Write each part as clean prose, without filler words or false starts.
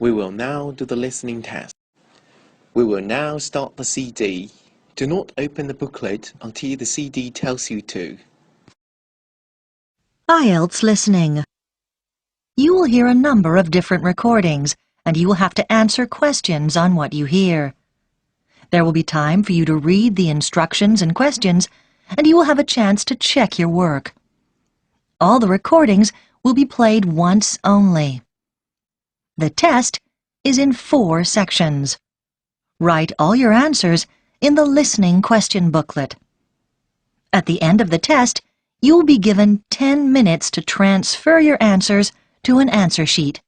We will now do the listening test. We will now start the CD. Do not open the booklet until the CD tells you to. IELTS listening. You will hear a number of different recordings, and you will have to answer questions on what you hear. There will be time for you to read the instructions and questions, and you will have a chance to check your work. All the recordings will be played once only. The test is in 4 sections. Write all your answers in the listening question booklet. At the end of the test, you will be given 10 minutes to transfer your answers to an answer sheet.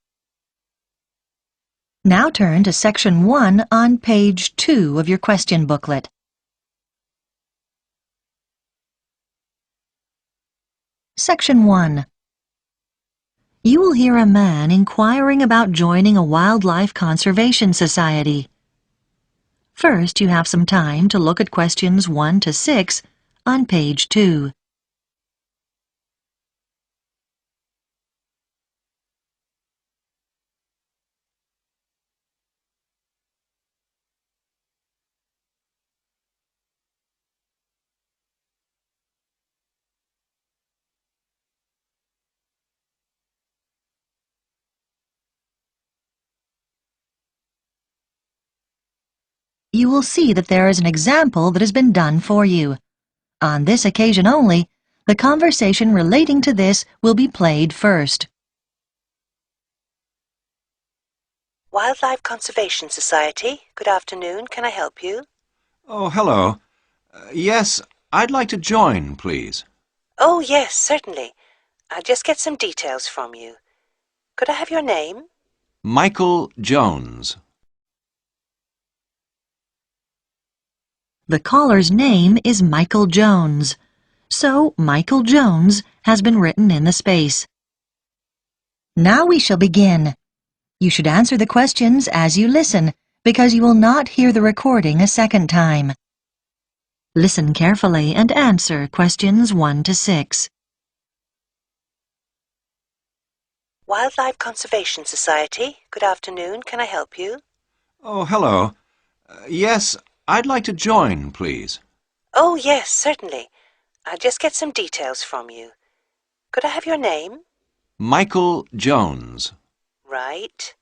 Now turn to Section 1 on page 2 of your question booklet. Section 1. You will hear a man inquiring about joining a wildlife conservation society. First, you have some time to look at questions 1 to 6 on page 2. You will see that there is an example that has been done for you. On this occasion only, the conversation relating to this will be played first. Wildlife Conservation Society, good afternoon. Can I help you? Oh, hello. Yes, I'd like to join, please. Oh, yes, certainly. I'll just get some details from you. Could I have your name? Michael Jones. The caller's name is Michael Jones, so Michael Jones has been written in the space. Now we shall begin. You should answer the questions as you listen, because you will not hear the recording a second time. Listen carefully and answer questions 1 to 6. Wildlife Conservation Society, good afternoon. Can I help you? Oh, hello. Yes, I'd like to join, please. Oh, yes, certainly. I'll just get some details from you. Could I have your name? Michael Jones. Right.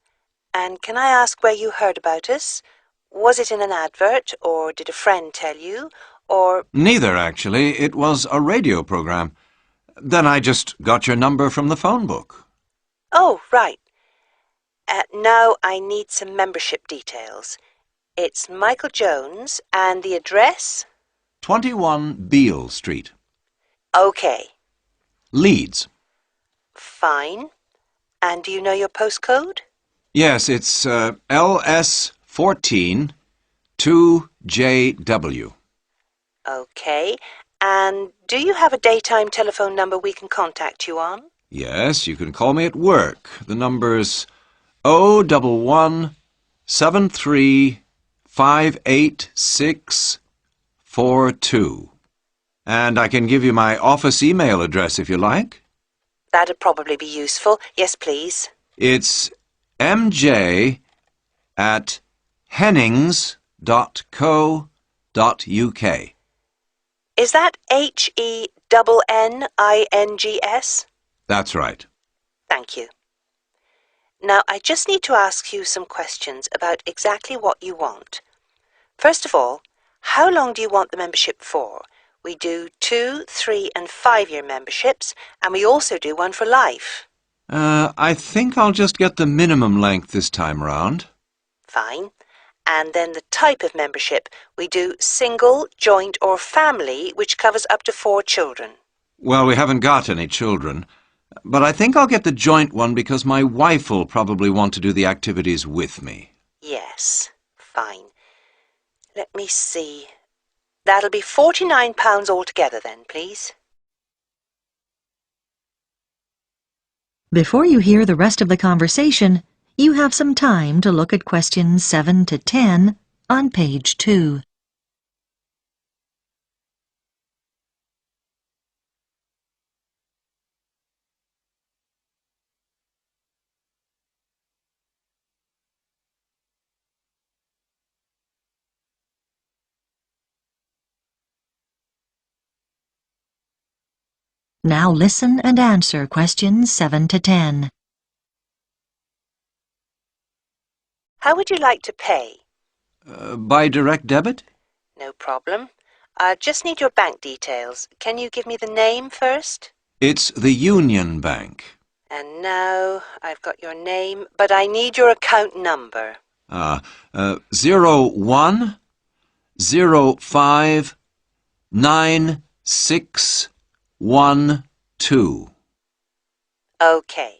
And can I ask where you heard about us? Was it in an advert, or did a friend tell you, or... Neither, actually. It was a radio program. Then I just got your number from the phone book. Oh, right. Now I need some membership details. It's Michael Jones, and the address? 21 Beale Street. Okay. Leeds. Fine. And do you know your postcode? Yes, it's LS14 2JW. Okay. And do you have a daytime telephone number we can contact you on? Yes, you can call me at work. The number's 011 73 58642. And I can give you my office email address if you like. That'd probably be useful. Yes, please. It's mj@hennings.co.uk. Is that HENNINGS? That's right. Thank you. Now, I just need to ask you some questions about exactly what you want. First of all, how long do you want the membership for? We do 2, 3 and 5-year memberships, and we also do one for life. I think I'll just get the minimum length this time round. Fine. And then the type of membership, we do single, joint or family, which covers up to 4 children. Well, we haven't got any children, but I think I'll get the joint one because my wife will probably want to do the activities with me. Yes, fine. Let me see. That'll be £49 altogether then, please. Before you hear the rest of the conversation, you have some time to look at questions 7 to 10 on page 2. Now listen and answer questions 7 to 10. How would you like to pay? By direct debit? No problem. I just need your bank details. Can you give me the name first? It's the Union Bank. And now I've got your name, but I need your account number. 01059612. Okay.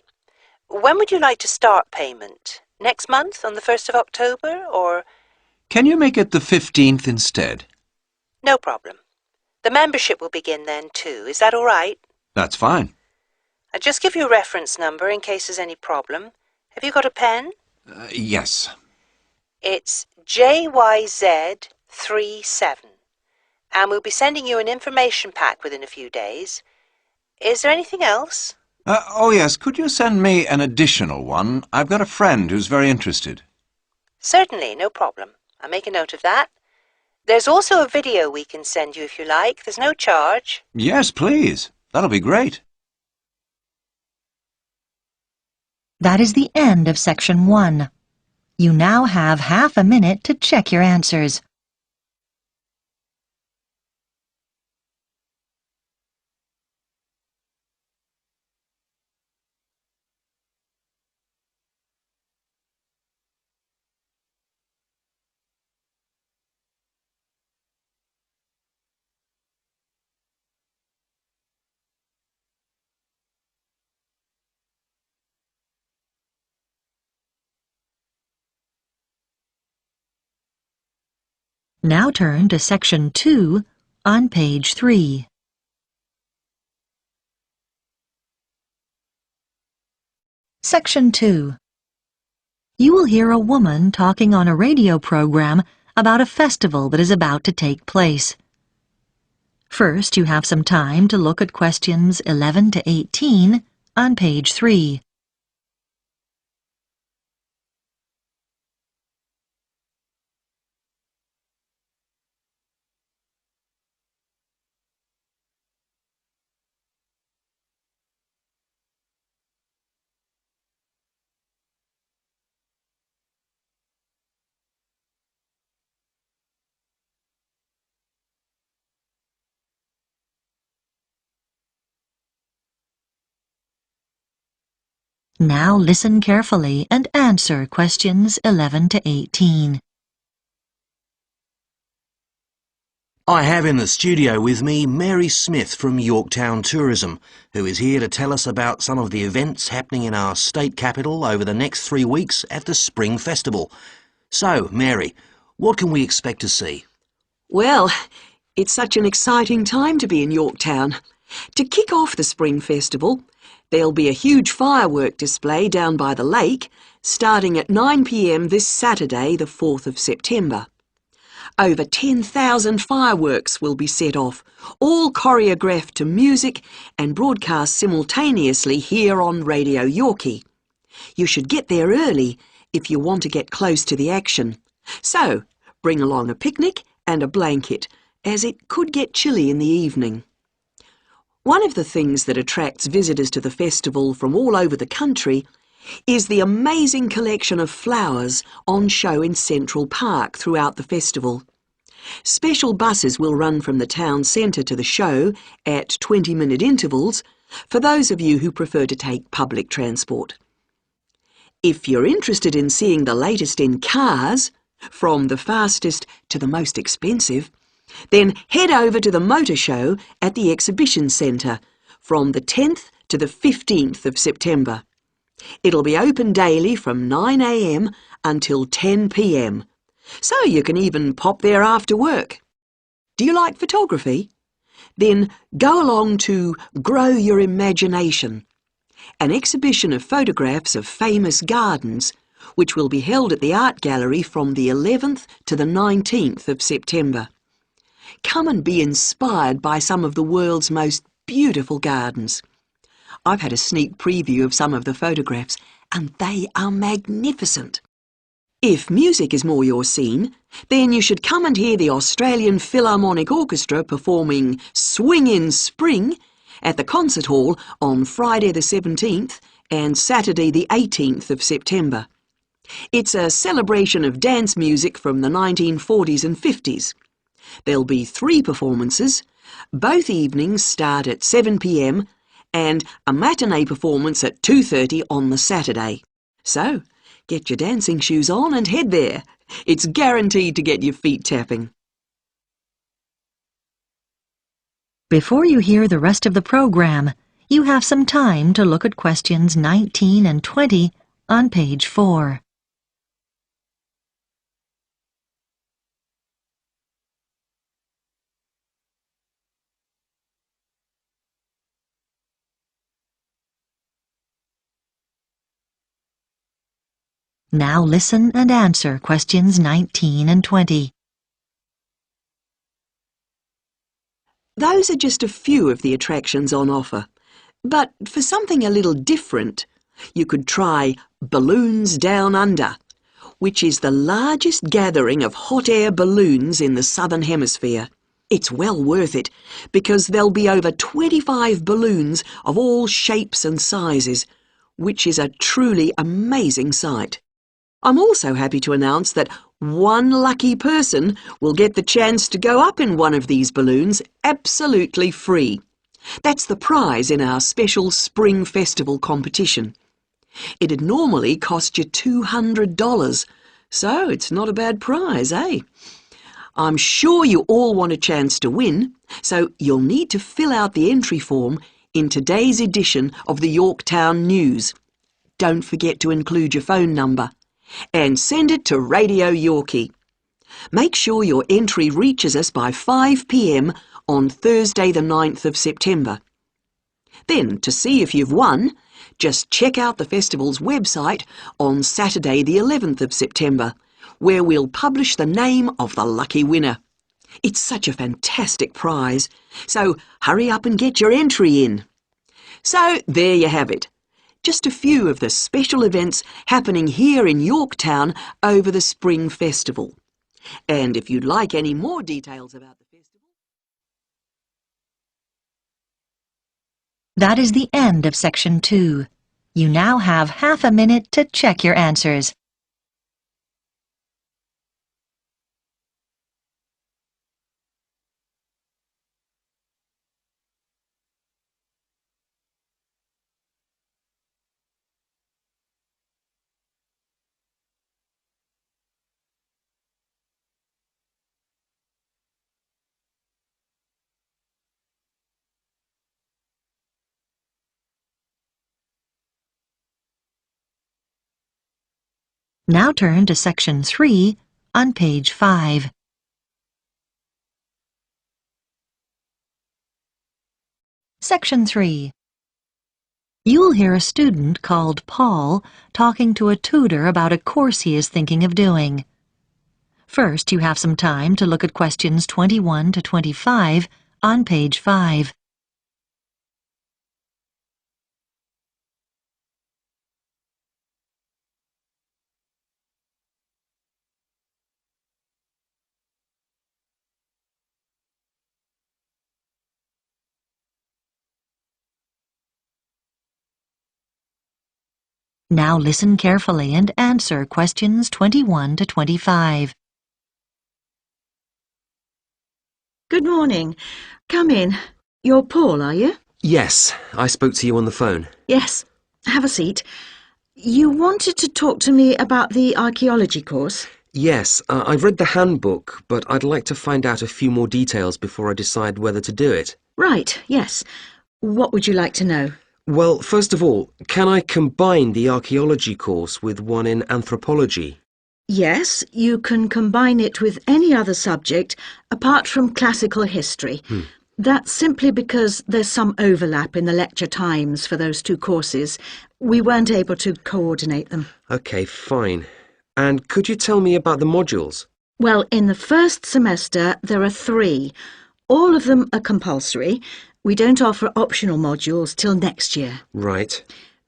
When would you like to start payment? Next month, on the 1st of October, or...? Can you make it the 15th instead? No problem. The membership will begin then too. Is that all right? That's fine. I'll just give you a reference number in case there's any problem. Have you got a pen? Yes. It's JYZ37. And we'll be sending you an information pack within a few days. Is there anything else? Oh, yes. Could you send me an additional one? I've got a friend who's very interested. Certainly, no problem. I'll make a note of that. There's also a video we can send you if you like. There's no charge. Yes, please. That'll be great. That is the end of Section 1. You now have half a minute to check your answers. Now turn to Section 2 on page 3. Section 2. You will hear a woman talking on a radio program about a festival that is about to take place. First, you have some time to look at questions 11 to 18 on page 3. Now listen carefully and answer questions 11 to 18. I have in the studio with me Mary Smith from Yorktown Tourism, who is here to tell us about some of the events happening in our state capital over the next 3 weeks at the Spring Festival. So, Mary, what can we expect to see? Well, it's such an exciting time to be in Yorktown. To kick off the Spring Festival, there'll be a huge firework display down by the lake, starting at 9 p.m. this Saturday, the 4th of September. Over 10,000 fireworks will be set off, all choreographed to music and broadcast simultaneously here on Radio Yorkie. You should get there early if you want to get close to the action. So, bring along a picnic and a blanket, as it could get chilly in the evening. One of the things that attracts visitors to the festival from all over the country is the amazing collection of flowers on show in Central Park throughout the festival. Special buses will run from the town centre to the show at 20-minute intervals for those of you who prefer to take public transport. If you're interested in seeing the latest in cars, from the fastest to the most expensive, then head over to the motor show at the Exhibition Centre from the 10th to the 15th of September. It'll be open daily from 9 a.m. until 10 p.m, so you can even pop there after work. Do you like photography? Then go along to Grow Your Imagination, an exhibition of photographs of famous gardens, which will be held at the Art Gallery from the 11th to the 19th of September. Come and be inspired by some of the world's most beautiful gardens. I've had a sneak preview of some of the photographs, and they are magnificent. If music is more your scene, then you should come and hear the Australian Philharmonic Orchestra performing Swing in Spring at the concert hall on Friday the 17th and Saturday the 18th of September. It's a celebration of dance music from the 1940s and 50s. There'll be 3 performances. Both evenings start at 7 p.m. and a matinee performance at 2:30 on the Saturday. So, get your dancing shoes on and head there. It's guaranteed to get your feet tapping. Before you hear the rest of the program, you have some time to look at questions 19 and 20 on page 4. Now listen and answer questions 19 and 20. Those are just a few of the attractions on offer. But for something a little different, you could try Balloons Down Under, which is the largest gathering of hot air balloons in the Southern Hemisphere. It's well worth it, because there'll be over 25 balloons of all shapes and sizes, which is a truly amazing sight. I'm also happy to announce that one lucky person will get the chance to go up in one of these balloons absolutely free. That's the prize in our special Spring Festival competition. It'd normally cost you $200, so it's not a bad prize, eh? I'm sure you all want a chance to win, so you'll need to fill out the entry form in today's edition of the Yorktown News. Don't forget to include your phone number. And send it to Radio Yorkie. Make sure your entry reaches us by 5 p.m. on Thursday the 9th of September. Then, to see if you've won, just check out the festival's website on Saturday the 11th of September, where we'll publish the name of the lucky winner. It's such a fantastic prize, so hurry up and get your entry in. So, there you have it. Just a few of the special events happening here in Yorktown over the Spring Festival. And if you'd like any more details about the festival... That is the end of section 2. You now have half a minute to check your answers. Now turn to section 3 on page 5. Section 3. You'll hear a student called Paul talking to a tutor about a course he is thinking of doing. First, you have some time to look at questions 21 to 25 on page 5. Now listen carefully and answer questions 21 to 25. Good morning. Come in. You're Paul, are you? Yes, I spoke to you on the phone. Yes. Have a seat. You wanted to talk to me about the archaeology course? Yes, I've read the handbook, but I'd like to find out a few more details before I decide whether to do it. Right, yes. What would you like to know? Well, first of all, can I combine the archaeology course with one in anthropology? Yes, you can combine it with any other subject apart from classical history. That's simply because there's some overlap in the lecture times for those 2 courses. We weren't able to coordinate them. OK, fine. And could you tell me about the modules? Well, in the first semester there are 3. All of them are compulsory. We don't offer optional modules till next year. Right.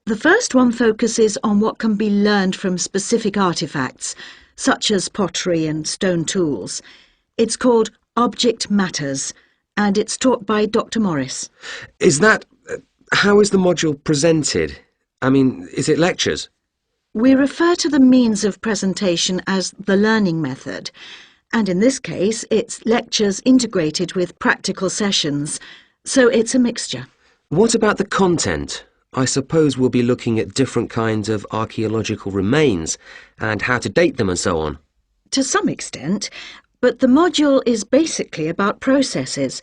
The first one focuses on what can be learned from specific artefacts, such as pottery and stone tools. It's called Object Matters, and it's taught by Dr. Morris. Is that... how is the module presented? I mean, is it lectures? We refer to the means of presentation as the learning method, and in this case it's lectures integrated with practical sessions, so it's a mixture. What about the content? I suppose we'll be looking at different kinds of archaeological remains and how to date them and so on. To some extent, but the module is basically about processes.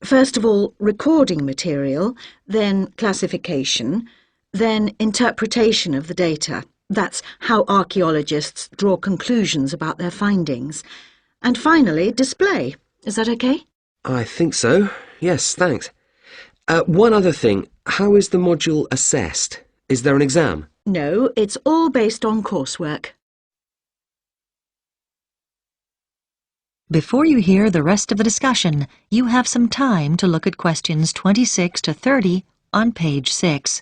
First of all, recording material, then classification, then interpretation of the data. That's how archaeologists draw conclusions about their findings. And finally, display. Is that okay? I think so. Yes, thanks. One other thing. How is the module assessed? Is there an exam? No, it's all based on coursework. Before you hear the rest of the discussion, you have some time to look at questions 26 to 30 on page 6.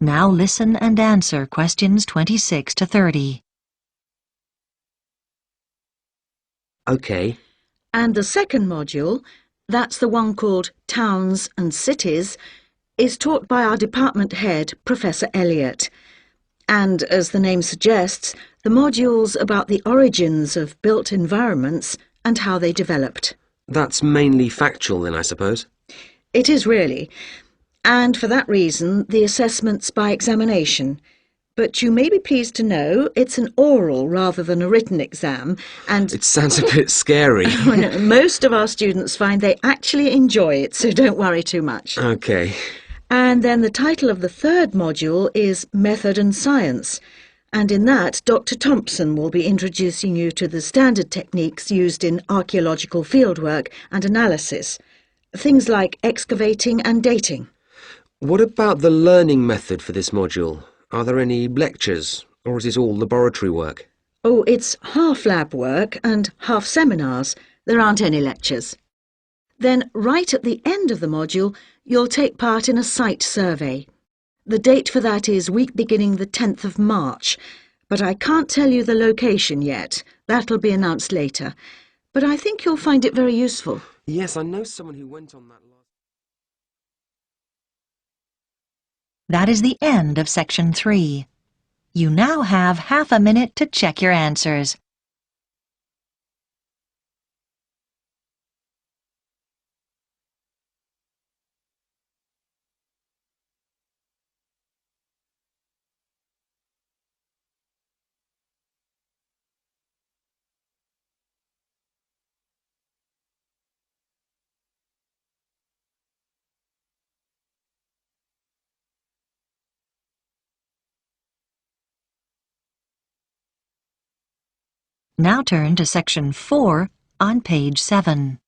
Now listen and answer questions 26 to 30. OK. And the second module, that's the one called Towns and Cities, is taught by our department head, Professor Elliott. And, as the name suggests, the module's about the origins of built environments and how they developed. That's mainly factual then, I suppose. It is really. And for that reason, the assessment's by examination. But you may be pleased to know it's an oral rather than a written exam, and... It sounds a bit scary. Most of our students find they actually enjoy it, so don't worry too much. OK. And then the title of the third module is Method and Science, and in that Dr. Thompson will be introducing you to the standard techniques used in archaeological fieldwork and analysis, things like excavating and dating. What about the learning method for this module? Are there any lectures, or is it all laboratory work? Oh, it's half lab work and half seminars. There aren't any lectures. Then, right at the end of the module, you'll take part in a site survey. The date for that is week beginning the 10th of March, but I can't tell you the location yet. That'll be announced later. But I think you'll find it very useful. Yes, I know someone who went on that last... That is the end of section 3. You now have half a minute to check your answers. Now turn to section 4 on page 7.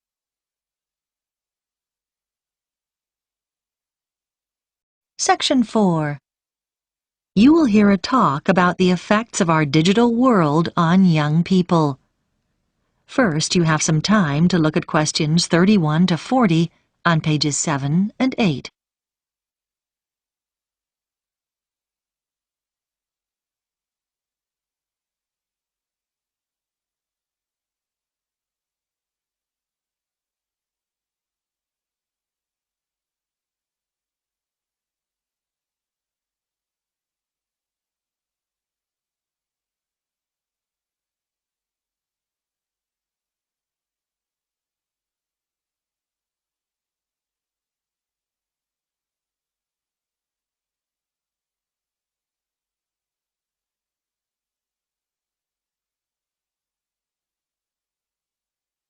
Section 4. You will hear a talk about the effects of our digital world on young people. First, you have some time to look at questions 31 to 40 on pages 7 and 8.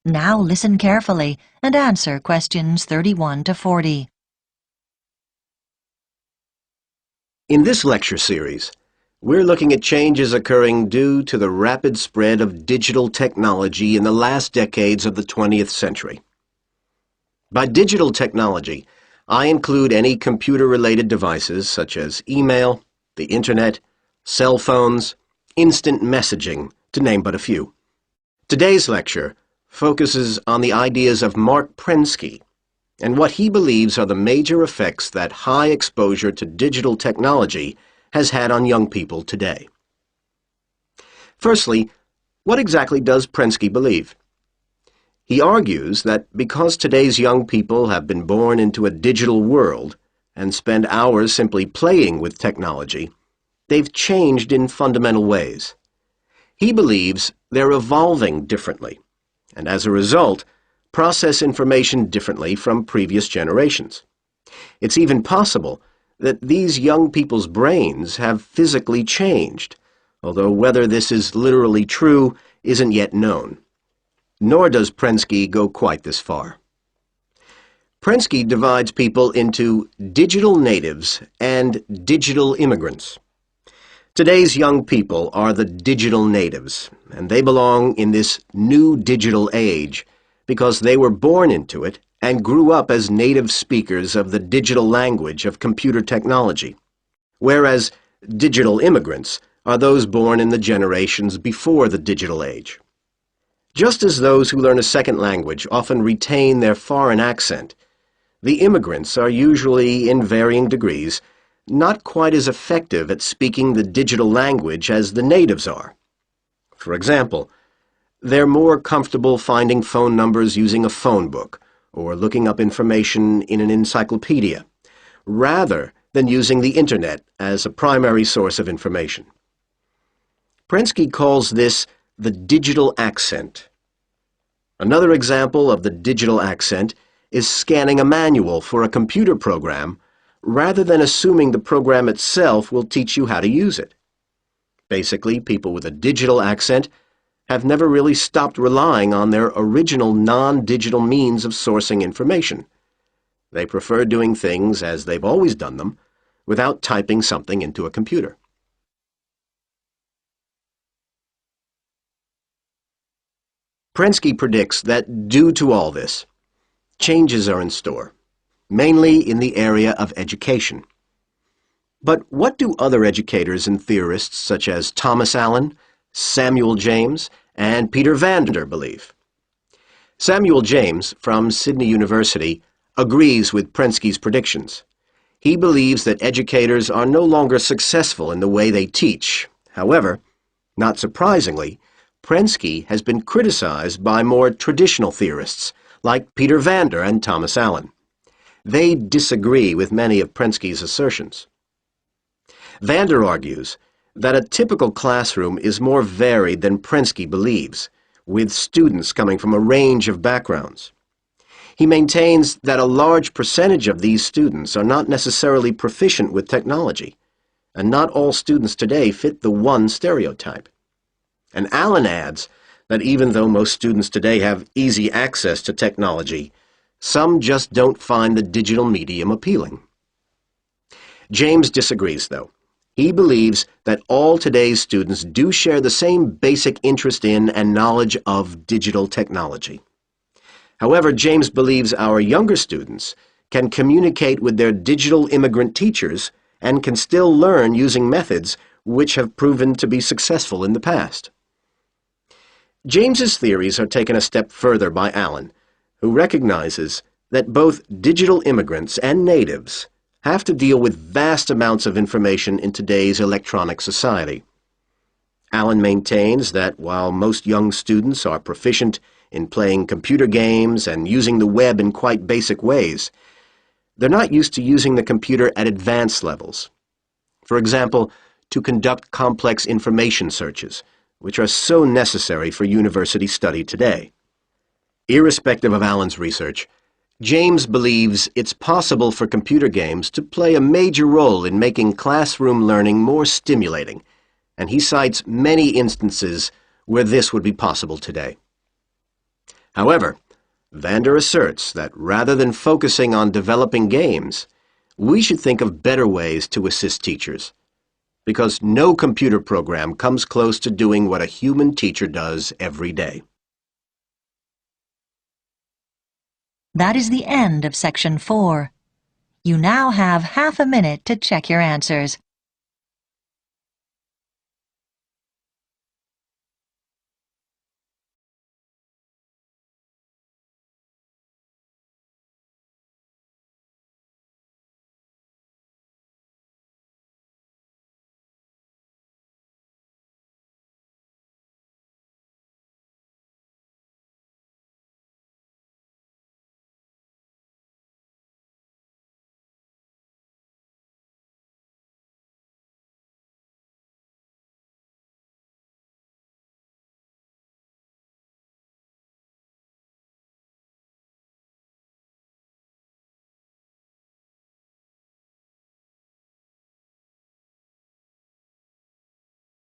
Now listen carefully and answer questions 31 to 40. In this lecture series, we're looking at changes occurring due to the rapid spread of digital technology in the last decades of the 20th century. By digital technology, I include any computer-related devices such as email, the internet, cell phones, instant messaging, to name but a few. Today's lecture focuses on the ideas of Mark Prensky and what he believes are the major effects that high exposure to digital technology has had on young people today. Firstly, what exactly does Prensky believe? He argues that because today's young people have been born into a digital world and spend hours simply playing with technology, they've changed in fundamental ways. He believes they're evolving differently, and as a result, process information differently from previous generations. It's even possible that these young people's brains have physically changed, although whether this is literally true isn't yet known. Nor does Prensky go quite this far. Prensky divides people into digital natives and digital immigrants. Today's young people are the digital natives, and they belong in this new digital age because they were born into it and grew up as native speakers of the digital language of computer technology, whereas digital immigrants are those born in the generations before the digital age. Just as those who learn a second language often retain their foreign accent, the immigrants are usually, in varying degrees, not quite as effective at speaking the digital language as the natives are. For example, they're more comfortable finding phone numbers using a phone book or looking up information in an encyclopedia, rather than using the Internet as a primary source of information. Prensky calls this the digital accent. Another example of the digital accent is scanning a manual for a computer program rather than assuming the program itself will teach you how to use it. Basically, people with a digital accent have never really stopped relying on their original non-digital means of sourcing information. They prefer doing things as they've always done them, without typing something into a computer. Prensky predicts that due to all this, changes are in store, mainly in the area of education. But what do other educators and theorists such as Thomas Allen, Samuel James, and Peter Vander believe? Samuel James, from Sydney University, agrees with Prensky's predictions. He believes that educators are no longer successful in the way they teach. However, not surprisingly, Prensky has been criticized by more traditional theorists, like Peter Vander and Thomas Allen. They disagree with many of Prensky's assertions. Vander argues that a typical classroom is more varied than Prensky believes, with students coming from a range of backgrounds. He maintains that a large percentage of these students are not necessarily proficient with technology, and not all students today fit the one stereotype. And Allen adds that even though most students today have easy access to technology, some just don't find the digital medium appealing. James disagrees, though. He believes that all today's students do share the same basic interest in and knowledge of digital technology. However, James believes our younger students can communicate with their digital immigrant teachers and can still learn using methods which have proven to be successful in the past. James's theories are taken a step further by Allen, who recognizes that both digital immigrants and natives have to deal with vast amounts of information in today's electronic society. Allen maintains that while most young students are proficient in playing computer games and using the web in quite basic ways, they're not used to using the computer at advanced levels. For example, to conduct complex information searches, which are so necessary for university study today. Irrespective of Allen's research, James believes it's possible for computer games to play a major role in making classroom learning more stimulating, and he cites many instances where this would be possible today. However, Vander asserts that rather than focusing on developing games, we should think of better ways to assist teachers, because no computer program comes close to doing what a human teacher does every day. That is the end of Section 4. You now have half a minute to check your answers.